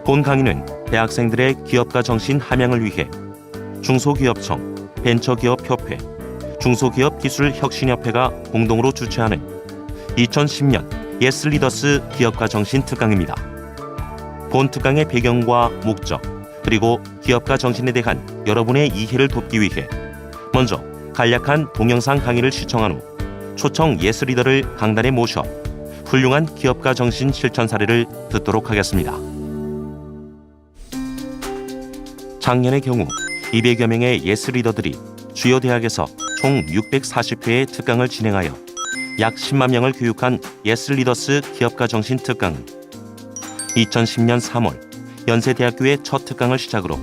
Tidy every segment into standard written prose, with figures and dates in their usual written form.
본 강의는 대학생들의 기업가 정신 함양을 위해 중소기업청, 벤처기업협회, 중소기업기술혁신협회가 공동으로 주최하는 2010년 예스리더스 기업가 정신 특강입니다. 본 특강의 배경과 목적, 그리고 기업가 정신에 대한 여러분의 이해를 돕기 위해 먼저 간략한 동영상 강의를 시청한 후 초청 예스리더를 강단에 모셔 훌륭한 기업가 정신 실천 사례를 듣도록 하겠습니다. 작년의 경우 200여 명의 예스리더들이 주요 대학에서 총 640회의 특강을 진행하여 약 10만 명을 교육한 예스리더스 기업가 정신 특강은 2010년 3월 연세대학교의 첫 특강을 시작으로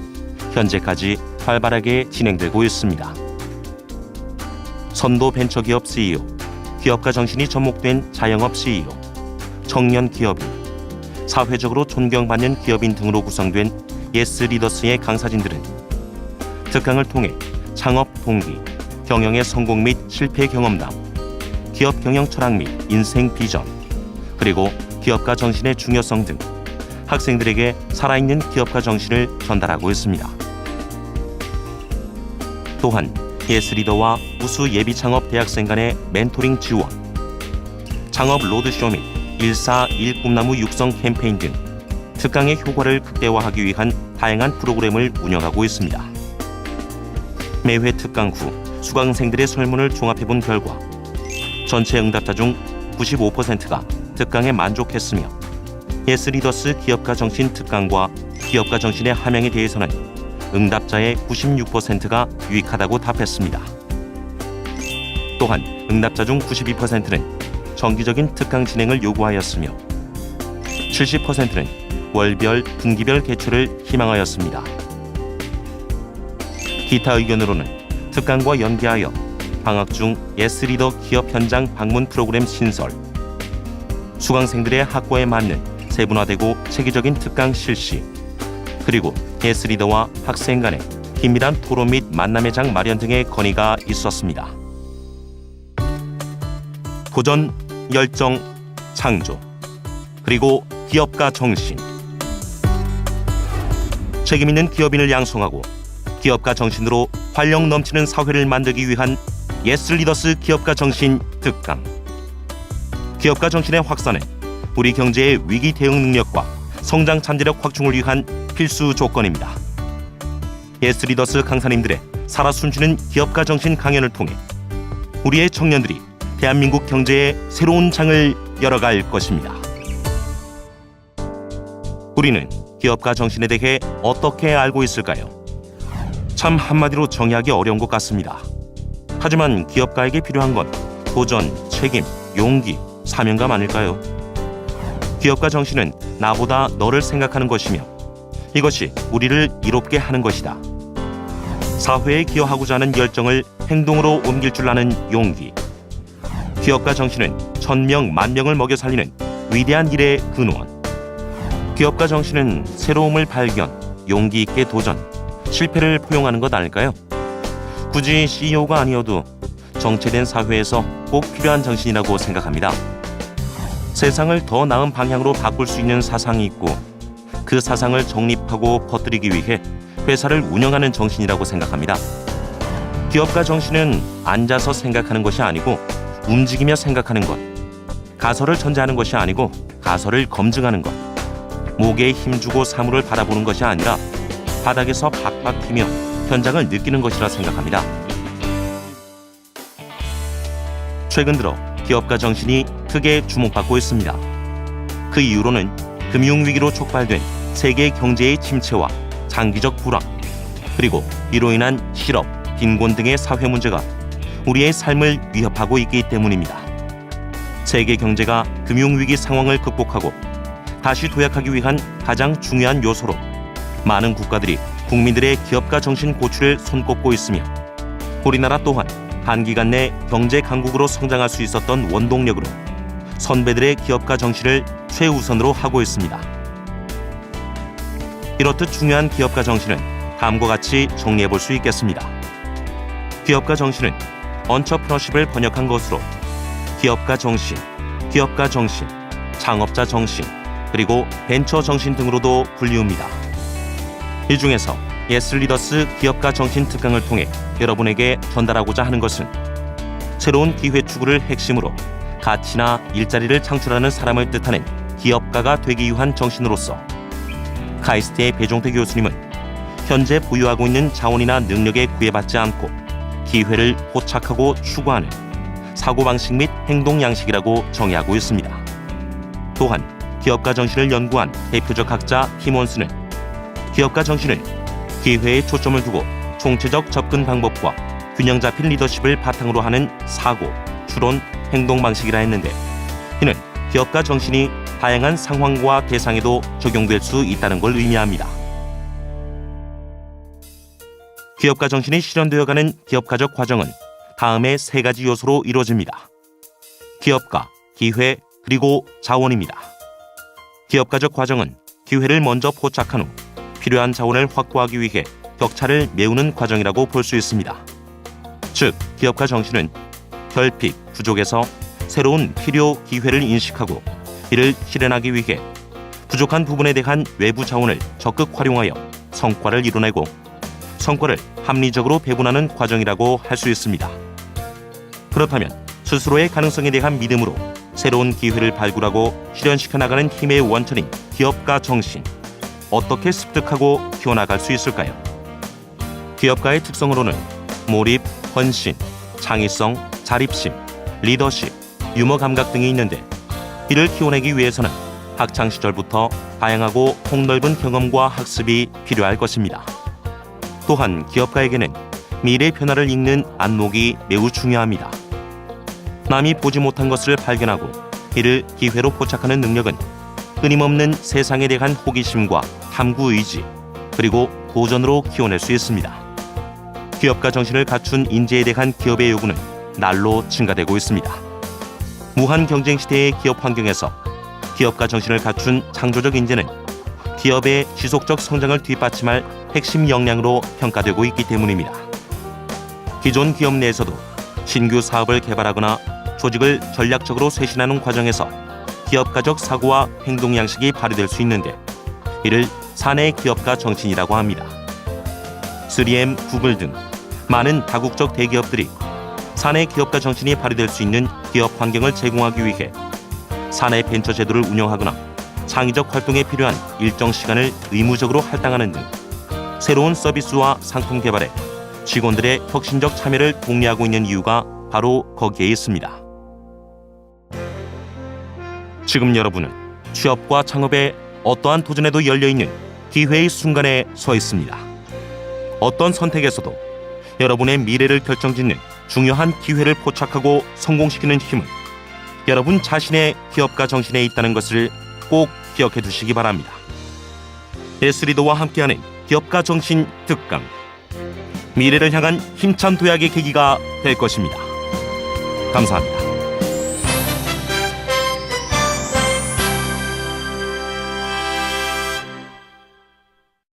현재까지 활발하게 진행되고 있습니다. 선도 벤처기업 CEO, 기업가 정신이 접목된 자영업 CEO, 청년 기업인, 사회적으로 존경받는 기업인 등으로 구성된 예스리더스의 강사진들은 특강을 통해 창업 동기, 경영의 성공 및 실패 경험담, 기업 경영 철학 및 인생 비전, 그리고 기업가 정신의 중요성 등 학생들에게 살아있는 기업가 정신을 전달하고 있습니다. 또한 예스리더와 우수 예비 창업 대학생 간의 멘토링 지원, 창업 로드쇼 및 141 꿈나무 육성 캠페인 등 특강의 효과를 극대화하기 위한 다양한 프로그램을 운영하고 있습니다. 매회 특강 후 수강생들의 설문을 종합해본 결과 전체 응답자 중 95%가 특강에 만족했으며 예스리더스 기업가 정신 특강과 기업가 정신의 함양에 대해서는 응답자의 96%가 유익하다고 답했습니다. 또한 응답자 중 92%는 정기적인 특강 진행을 요구하였으며 70%는 월별, 분기별 개최를 희망하였습니다. 기타 의견으로는 특강과 연계하여 방학 중 예스리더 기업 현장 방문 프로그램 신설, 수강생들의 학과에 맞는 세분화되고 체계적인 특강 실시, 그리고 예스리더와 학생 간의 긴밀한 토론 및 만남의 장 마련 등의 건의가 있었습니다. 도전, 열정, 창조, 그리고 기업가 정신. 책임있는 기업인을 양성하고 기업가 정신으로 활력 넘치는 사회를 만들기 위한 예스리더스 기업가 정신 특강. 기업가 정신의 확산은 우리 경제의 위기 대응 능력과 성장 잠재력 확충을 위한 필수 조건입니다. 예스리더스 강사님들의 살아 숨쉬는 기업가 정신 강연을 통해 우리의 청년들이 대한민국 경제의 새로운 장을 열어갈 것입니다. 우리는 기업가 정신에 대해 어떻게 알고 있을까요? 참 한마디로 정의하기 어려운 것 같습니다. 하지만 기업가에게 필요한 건 도전, 책임, 용기, 사명감 아닐까요? 기업가 정신은 나보다 너를 생각하는 것이며 이것이 우리를 이롭게 하는 것이다. 사회에 기여하고자 하는 열정을 행동으로 옮길 줄 아는 용기. 기업가 정신은 1000명, 10,000명을 먹여 살리는 위대한 일의 근원. 기업가 정신은 새로움을 발견, 용기 있게 도전, 실패를 포용하는 것 아닐까요? 굳이 CEO가 아니어도 정체된 사회에서 꼭 필요한 정신이라고 생각합니다. 세상을 더 나은 방향으로 바꿀 수 있는 사상이 있고 그 사상을 정립하고 퍼뜨리기 위해 회사를 운영하는 정신이라고 생각합니다. 기업가 정신은 앉아서 생각하는 것이 아니고 움직이며 생각하는 것, 가설을 전제하는 것이 아니고 가설을 검증하는 것, 목에 힘주고 사물을 바라보는 것이 아니라 바닥에서 박박 뛰며 현장을 느끼는 것이라 생각합니다. 최근 들어 기업가 정신이 크게 주목받고 있습니다. 그 이유로는 금융위기로 촉발된 세계 경제의 침체와 장기적 불황, 그리고 이로 인한 실업, 빈곤 등의 사회 문제가 우리의 삶을 위협하고 있기 때문입니다. 세계 경제가 금융위기 상황을 극복하고 다시 도약하기 위한 가장 중요한 요소로 많은 국가들이 국민들의 기업가 정신 고취를 손꼽고 있으며 우리나라 또한 단기간 내 경제 강국으로 성장할 수 있었던 원동력으로 선배들의 기업가 정신을 최우선으로 하고 있습니다. 이렇듯 중요한 기업가 정신은 다음과 같이 정리해 볼 수 있겠습니다. 기업가 정신은 언처프너십을 번역한 것으로 기업가 정신, 창업자 정신, 그리고 벤처 정신 등으로도 불리웁니다. 이 중에서 예스리더스 기업가 정신 특강을 통해 여러분에게 전달하고자 하는 것은 새로운 기회 추구를 핵심으로 가치나 일자리를 창출하는 사람을 뜻하는 기업가가 되기 위한 정신으로서 카이스트의 배종태 교수님은 현재 보유하고 있는 자원이나 능력에 구애받지 않고 기회를 포착하고 추구하는 사고방식 및 행동 양식이라고 정의하고 있습니다. 또한 기업가 정신을 연구한 대표적 학자 팀원스는 기업가 정신을 기회에 초점을 두고 총체적 접근 방법과 균형 잡힌 리더십을 바탕으로 하는 사고, 추론, 행동 방식이라 했는데 이는 기업가 정신이 다양한 상황과 대상에도 적용될 수 있다는 걸 의미합니다. 기업가 정신이 실현되어가는 기업가적 과정은 다음의 세 가지 요소로 이루어집니다. 기업가, 기회, 그리고 자원입니다. 기업가적 과정은 기회를 먼저 포착한 후 필요한 자원을 확보하기 위해 격차를 메우는 과정이라고 볼 수 있습니다. 즉, 기업가 정신은 결핍, 부족에서 새로운 필요, 기회를 인식하고 이를 실현하기 위해 부족한 부분에 대한 외부 자원을 적극 활용하여 성과를 이뤄내고 성과를 합리적으로 배분하는 과정이라고 할 수 있습니다. 그렇다면 스스로의 가능성에 대한 믿음으로 새로운 기회를 발굴하고 실현시켜 나가는 힘의 원천인 기업가 정신, 어떻게 습득하고 키워나갈 수 있을까요? 기업가의 특성으로는 몰입, 헌신, 창의성, 자립심, 리더십, 유머 감각 등이 있는데 이를 키워내기 위해서는 학창 시절부터 다양하고 폭넓은 경험과 학습이 필요할 것입니다. 또한 기업가에게는 미래 변화를 읽는 안목이 매우 중요합니다. 남이 보지 못한 것을 발견하고 이를 기회로 포착하는 능력은 끊임없는 세상에 대한 호기심과 탐구 의지, 그리고 도전으로 키워낼 수 있습니다. 기업가 정신을 갖춘 인재에 대한 기업의 요구는 날로 증가되고 있습니다. 무한 경쟁 시대의 기업 환경에서 기업가 정신을 갖춘 창조적 인재는 기업의 지속적 성장을 뒷받침할 핵심 역량으로 평가되고 있기 때문입니다. 기존 기업 내에서도 신규 사업을 개발하거나 조직을 전략적으로 쇄신하는 과정에서 기업가적 사고와 행동 양식이 발휘될 수 있는데 이를 사내 기업가 정신이라고 합니다. 3M, 구글 등 많은 다국적 대기업들이 사내 기업가 정신이 발휘될 수 있는 기업 환경을 제공하기 위해 사내 벤처 제도를 운영하거나 창의적 활동에 필요한 일정 시간을 의무적으로 할당하는 등 새로운 서비스와 상품 개발에 직원들의 혁신적 참여를 독려하고 있는 이유가 바로 거기에 있습니다. 지금 여러분은 취업과 창업에 어떠한 도전에도 열려있는 기회의 순간에 서 있습니다. 어떤 선택에서도 여러분의 미래를 결정짓는 중요한 기회를 포착하고 성공시키는 힘은 여러분 자신의 기업가 정신에 있다는 것을 꼭 기억해 두시기 바랍니다. 예스리더와 함께하는 기업가 정신 특강, 미래를 향한 힘찬 도약의 계기가 될 것입니다. 감사합니다.